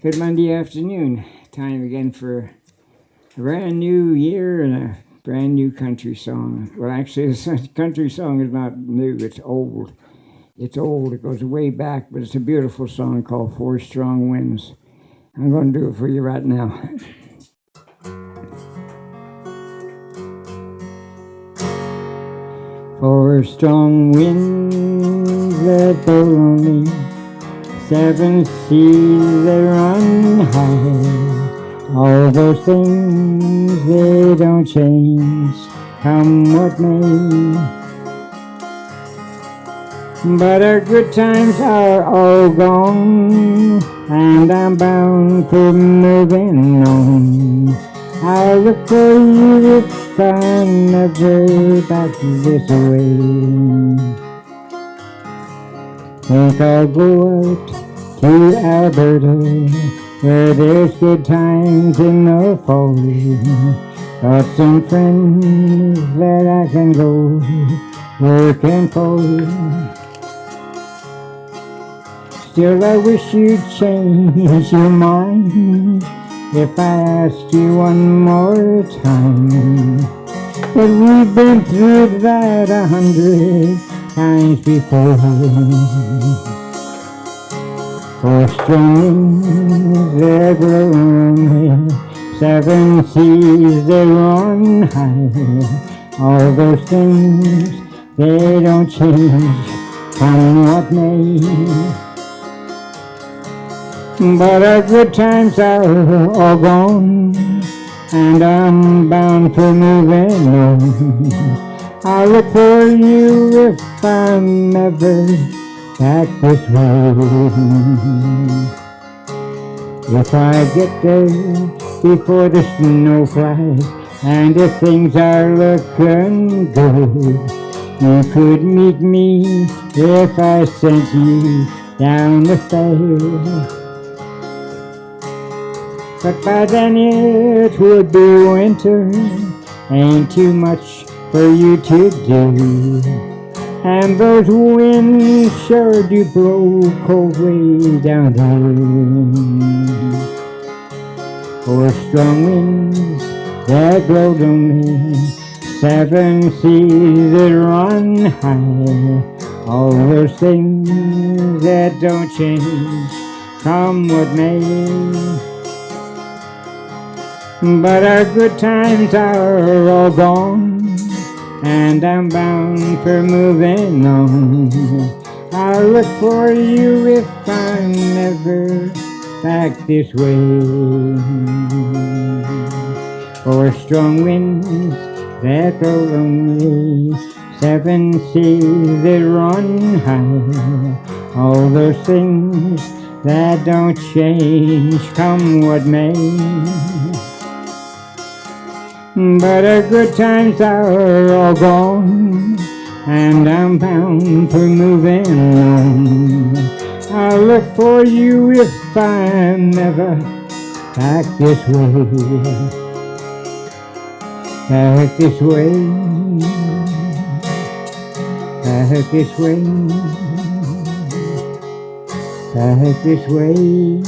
Good Monday afternoon. Time again for a brand new year and a brand new country song. Well, actually, the country song is not new, it's old. It's old, it goes way back, but it's a beautiful song called Four Strong Winds. I'm going to do it for you right now. Four strong winds that blow on me, seven seas that run high. All those things, they don't change, come what may. But our good times are all gone, and I'm bound for moving on. I'll look for you if I'm never back this way. Think I'll go out to Alberta, where there's good times in the fall. Got some friends that I can go working for. Still I wish you'd change your mind if I ask you one more time. But we've been through that 100 times before. Four strong winds that blow on me, seven seas that run high. All those things, they don't change, come what may. But our good times are all gone, and I'm bound for moving on. I'll look for you if I'm ever back this way. If I get there before the snow flies, and if things are looking good, you could meet me if I sent you down the fair. But by then it would be winter, ain't too much for you to do. And those winds sure do blow cold way down there. Four strong winds that blow on me, seven seas that run high. All those things that don't change, come what may. But our good times are all gone, and I'm bound for moving on. I'll look for you if I'm never back this way. Four strong winds that blow on me, seven seas that run high. All those things that don't change, come what may. But our good times are all gone, and I'm bound for moving on. I'll look for you if I'm never back this way. Back this way. Back this way. Back this way.